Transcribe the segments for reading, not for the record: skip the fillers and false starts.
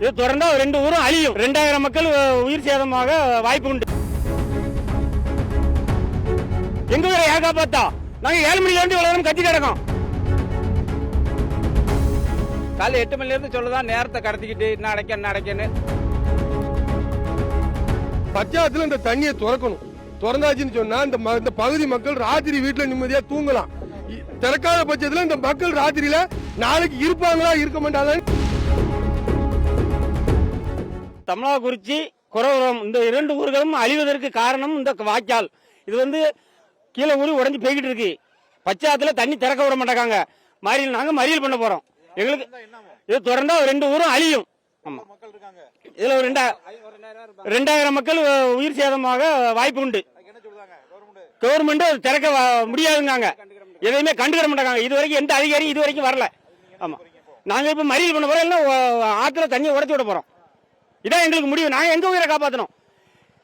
இது தொடர்ந்தா 2 ஊரும் அழியும். 2000 மக்கள் உயிர் சேதமாக வாய்ப்பு உண்டு. எங்க ஊரை யார் காப்பாத்தா? நாங்க 7 மணில இருந்து இவ்வளவு கத்தி கிடக்கோம். காலை 8 மணில இருந்து சொல்லதான் நேரத்தை கடத்திக்கிட்டு என்ன அடைக்கன்னு பஞ்சாயத்துல இந்த தண்ணியை திறக்கணும். திறந்தாச்சுன்னு சொன்னா இந்த பகுதி மக்கள் ராத்திரி வீட்டுல நிம்மதியா தூங்கலாம். திறக்காத பட்சத்துல இந்த மக்கள் ராத்திரியில நாளைக்கு இருப்பாங்களா இருக்க மாட்டாங்க. தமிழாக்குறிச்சி, குரவரம் இந்த 2 ஊர்களும் அழிவதற்கு காரணம் இந்த வாய்க்கால். இது கீழே ஊறி உடஞ்சி போய்கிட்டு இருக்கு. பச்சாத்துல தண்ணி திறக்க விட மாட்டாங்க. நாங்க மறியல் பண்ண போறோம். எங்களுக்கு இது தொடர்ந்தா 2 ஊரும் அழியும். ஆமா, இதுல 2000 மக்கள் உயிர் சேதமாக வாய்ப்பு உண்டு. கவர்மெண்ட் திறக்க முடியாதுங்க. எதையுமே கண்டுக்கிற மாட்டாங்க. இதுவரைக்கும் எந்த அதிகாரியும் இதுவரைக்கும் வரல. ஆமா, நாங்க இப்ப மறியல் பண்ண போறோம். இல்ல ஆத்துல தண்ணியை உடைச்சு விட போறோம். இதான் எங்களுக்கு முடிவு. நாங்க எங்க உயிரை காப்பாற்றணும்.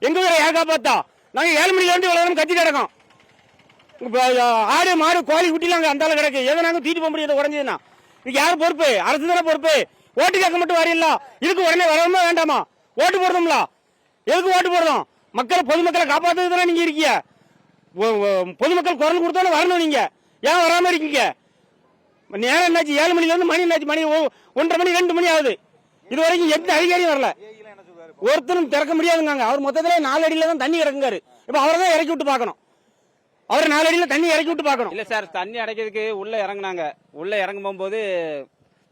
எங்க உயிரை யார் காப்பாத்தா? நாங்க 7 மணில இருந்து இவ்வளவு கத்தி கிடக்கோம். ஆடு மாடு கோழி குட்டிலாம் அந்த அளவு கிடக்கு. எதை நாங்க தூக்கிட்டு போக முடியாது உடஞ்சதுன்னா? இதுக்கு யாரு பொறுப்பு? அரசு தானே பொறுப்பு. ஓட்டு கேட்க மட்டும் வரீங்களா? இதுக்கு உடனே வரணுமா வேண்டாமா? ஓட்டு போடுறோம்ல. எதுக்கு ஓட்டு போடுறோம்? பொதுமக்களை காப்பாற்றுறது தானே நீங்க இருக்கீங்க. பொதுமக்கள் குரல் கொடுத்தாலும் வரணும். நீங்க ஏன் வராம இருக்கீங்க? நேரம் என்னாச்சு? 7 மணில இருந்து மணி என்னாச்சு? மணி 1:30 மணி 2 மணி ஆகுது. இது வரைக்கும் எந்த அதிகாரியும் வரல. ஒருத்தரும் திறக்க முடியாதுங்க. அவர் மொத்தத்துல 4 அடியில தான் தண்ணி இறக்குங்காரு. இப்ப அவரை தான் இறக்கி விட்டு பாக்கணும். அவர் 4 அடியில தண்ணி இறக்கி விட்டு பாக்கணும். இல்ல சார், தண்ணி அடைக்கிறதுக்கு உள்ள இறங்குனாங்க. உள்ள இறங்கும் போது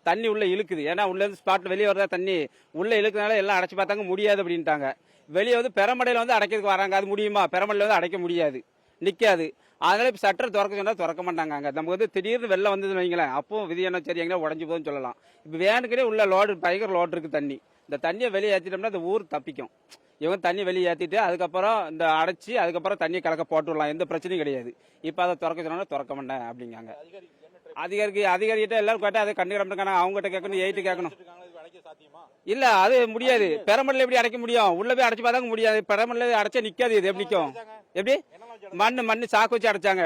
தண்ணி உள்ள இழுக்குது. ஏன்னா உள்ள இருந்து ஸ்பாட் வெளியே வரதா தண்ணி உள்ள இழுக்கிறதுனால எல்லாம் அடைச்சு பார்த்தாங்க, முடியாது அப்படின்ட்டாங்க. வெளியே பெரமடையில அடைக்கிறதுக்கு வராங்க. அது முடியுமா? பெரமடையில அடைக்க முடியாது, நிக்காது. அதனால இப்ப சட்டர் திறக்க சொன்னா திறக்க மாட்டாங்க. நமக்கு திடீர்னு வெள்ளம் வந்ததுன்னு வைங்களேன், அப்போ விதி என்ன சரி எங்கன்னா உடஞ்சு போகுதுன்னு சொல்லலாம். இப்ப வேனுக்குனே உள்ள லோடு பயங்கர லோடு இருக்கு தண்ணி. இந்த தண்ணியை வெளியே ஏற்றிட்டோம்னா இந்த ஊர் தப்பிக்கும். இவங்க தண்ணி வெளியே ஏற்றிட்டு அதுக்கப்புறம் இந்த அடைச்சி அதுக்கப்புறம் தண்ணியை கலக்க போட்டு விடலாம். எந்த பிரச்சனையும் கிடையாது. இப்போ அதை திறக்க சொன்னா திறக்க மாட்டேன் அப்படிங்காங்க. அதிகாரிகிட்ட எல்லாரும் கேட்டா அதை கண்டுக்கிற மாட்டாங்க. அவங்ககிட்ட கேட்கணும், எயிட்டு கேட்கணும். இல்ல, அது முடியாது. பெரமடல எப்படி அடைக்க முடியும்? உள்ள போய் அடைச்சு பார்த்தாங்க முடியாது. பெரமடல அடைச்சா நிக்காது. இது எப்படி நிற்கும்? எப்படி மண்ணு சாக்கு வச்சு அடைச்சாங்க.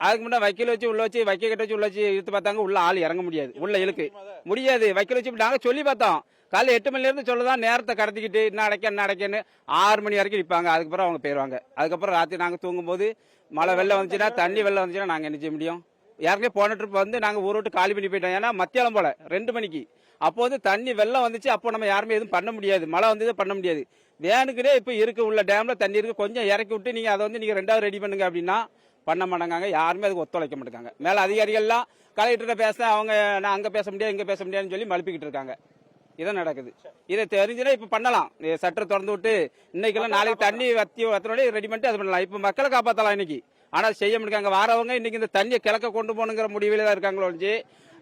அதுக்கு முன்னாடி வைக்கல் வச்சு உள்ள வச்சு வைக்க கட்ட வச்சு உள்ள வச்சு இழுத்து பார்த்தாங்க. உள்ள ஆள் இறங்க முடியாது. உள்ள இழுக்கு முடியாது. வைக்கல் வச்சு நாங்க சொல்லி பார்த்தோம். காலை 8 மணில இருந்து சொல்லதான் நேரத்தை கடத்திக்கிட்டு என்ன அடைக்கன்னு 6 மணி வரைக்கும் நிற்பாங்க. அதுக்கப்புறம் அவங்க போயிருவாங்க. அதுக்கப்புறம் ராத்திரி நாங்க தூங்கும் போது மழை வெள்ளம் வந்துச்சுன்னா தண்ணி வெள்ளம் வந்துச்சுன்னா நாங்க என்ன செய்ய முடியும்? ஏற்கனவே போன ட்ரிப் நாங்க ஊர் விட்டு காலி பண்ணி போயிட்டோம். ஏன்னா மத்தியாலம் போல 2 மணிக்கு அப்போ தண்ணி வெள்ளம் வந்துச்சு. அப்போ நம்ம யாருமே எதுவும் பண்ண முடியாது. மழை வந்தது பண்ண முடியாது. வேனுக்குனே இப்ப இருக்கு உள்ள டேம்ல தண்ணி இருக்கு. கொஞ்சம் இறக்கி விட்டு நீங்க அதை நீங்க 2வது ரெடி பண்ணுங்க அப்படின்னா பண்ண மாட்டாங்க. யாருமே அதுக்கு ஒத்துழைக்க மாட்டாங்க. மேல அதிகாரிகள்லாம் கலெக்டர் பேச அவங்க நான் அங்க பேச முடியாது இங்க பேச முடியாதுன்னு சொல்லி மழுப்பிக்கிட்டு இருக்காங்க. இதான் நடக்குது. இதை தெரிஞ்சுன்னா இப்ப பண்ணலாம். சட்டை திறந்து விட்டு இன்னைக்கெல்லாம் நாளைக்கு தண்ணி வத்தினோட ரெடி பண்ணிட்டு அது பண்ணலாம். இப்ப மக்களை காப்பாற்றலாம் இன்னைக்கு. ஆனா செய்ய முடியாங்க. வாரவங்க இன்னைக்கு இந்த தண்ணியை கிழக்க கொண்டு போகணுங்கிற முடிவில் தான் இருக்காங்களோ.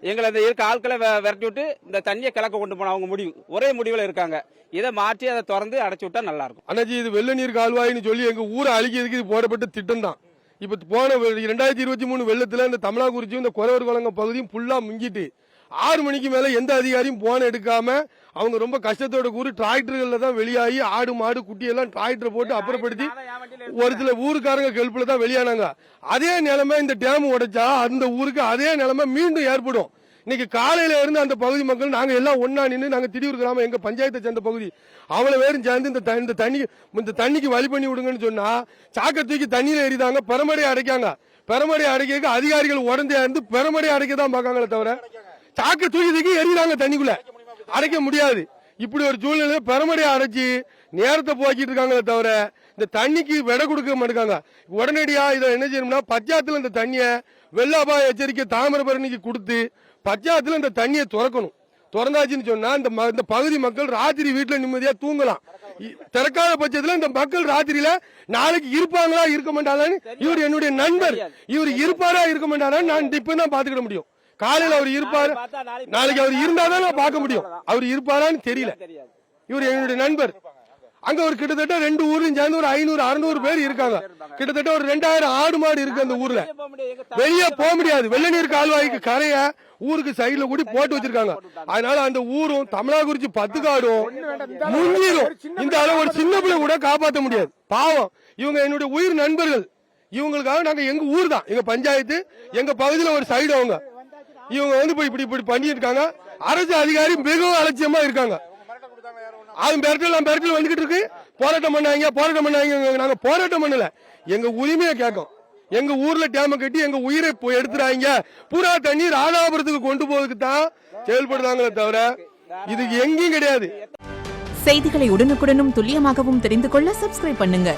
எங்களை இந்த இருக்க ஆட்களை விரட்டி விட்டு இந்த தண்ணியை கிழக்க கொண்டு போன அவங்க முடிவு ஒரே முடிவில் இருக்காங்க. இதை மாற்றி அதை திறந்து அடைச்சு விட்டா நல்லா இருக்கும். அண்ணாச்சி, இது வெள்ள நீர் கால்வாயின்னு சொல்லி எங்க ஊரை அழிக்கிறதுக்கு இது போடப்பட்ட திட்டம் தான். இப்ப போன 2023 வெள்ளத்துல இந்த தமிழாக்குறிச்சியும் இந்த குறவர் குளங்க பகுதியும் ஃபுல்லா முங்கிட்டு 6 மணிக்கு மேல எந்த அதிகாரியும் போன எடுக்காம அவங்க ரொம்ப கஷ்டத்தோட கூறி டிராக்டர்கள்ல தான் வெளியாகி ஆடு மாடு குட்டி எல்லாம் டிராக்டர் போட்டு அப்புறப்படுத்தி ஒரு சில ஊருக்காரங்க கெல்ப்ல தான் வெளியானாங்க. அதே நிலைமை இந்த டேம் உடைச்சா அந்த ஊருக்கு அதே நிலைமை மீண்டும் ஏற்படும். இன்னைக்கு காலையில இருந்து அந்த பகுதி மக்கள் நாங்க எல்லாம் ஒன்னா நின்று நாங்க திடீர் கிராமம் எங்க பஞ்சாயத்தை சேர்ந்த பகுதி அவ்வளவு பேரும் சேர்ந்து இந்த தண்ணிக்கு வழி பண்ணி விடுங்கன்னு சொன்னா சாக்க தூக்கி தண்ணியில எறிதாங்க. பெருமடையை அடைக்காங்க. பெருமடையை அடைக்க அதிகாரிகள் உடந்தே இருந்து பெருமடையை அடைக்க தான் பார்க்காங்களே தவிர சாக்க தூக்கி எறிதாங்க. தண்ணிக்குள்ள அடைக்க முடியாது. இப்படி ஒரு சூழ்நிலை பெருமடையை அடைச்சி நேரத்தை போக்கிட்டு இருக்காங்களே தவிர இந்த தண்ணிக்கு விட கொடுக்க மாட்டாங்க. உடனடியா இதை என்ன செய்யணும்னா பஞ்சாயத்துல இந்த தண்ணியை வெள்ள அபாய எச்சரிக்கை தாமிரபரணிக்கு கொடுத்து பஞ்சாயத்துல இந்த தண்ணியை திறக்கணும். திறந்தாச்சுன்னு சொன்னா இந்த பகுதி மக்கள் ராத்திரி வீட்டுல நிம்மதியா தூங்கலாம். திறக்காத பட்சத்துல இந்த மக்கள் ராத்திரியில நாளைக்கு இருப்பாங்களா இருக்க மாட்டாங்கன்னு இவர் என்னுடைய நண்பர். இவர் இருப்பாரா இருக்க மாட்டாரான்னு நான் இப்பதான் பாத்துக்கிட முடியும். காலையில் அவர் இருப்பாரு, நாளைக்கு அவர் இருந்தாதான் நான் பார்க்க முடியும். அவர் இருப்பாரான்னு தெரியல. இவர் என்னுடைய நண்பர். அங்க ஒரு கிட்டத்தட்ட 2 ஊர்லயும் சேர்ந்து ஒரு 500-600 பேர் இருக்காங்க. கிட்டத்தட்ட ஒரு 2000 ஆடு மாடு இருக்கு அந்த ஊர்ல. வெளியே போக முடியாது. வெள்ள நீர் கால்வாய்க்கு கரைய ஊருக்கு சைடுல கூடி போட்டு வச்சிருக்காங்க. அதனால அந்த ஊரும் தமிழாக்குறிச்சி 10 காடும் முங்கிரும். இந்த அளவு ஒரு சின்ன பிள்ளை கூட காப்பாற்ற முடியாது. பாவம், இவங்க என்னுடைய உயிர் நண்பர்கள். இவங்களுக்காக நாங்க எங்க ஊர் தான், எங்க பஞ்சாயத்து, எங்க பகுதியில ஒரு சைடு அவங்க. இவங்க போய் இப்படி பண்ணிட்டு இருக்காங்க. அரசு அதிகாரி மிகவும் அலட்சியமா இருக்காங்க. அது மிரட்டல் வந்துகிட்டு இருக்கு. போராட்டம் பண்ணாங்க. நாங்க போராட்டம் பண்ணல, எங்க உரிமையை கேட்கும். எங்க ஊர்ல டேம கட்டி எங்க உயிரை எடுத்துறாங்க. பூரா தண்ணி ராதாபுரத்துக்கு கொண்டு போவதுக்கு தான் செயல்படுறாங்களே தவிர இதுக்கு எங்கேயும் கிடையாது. செய்திகளை உடனுக்குடனும் துல்லியமாகவும் தெரிந்து கொள்ள சப்ஸ்கிரைப் பண்ணுங்க.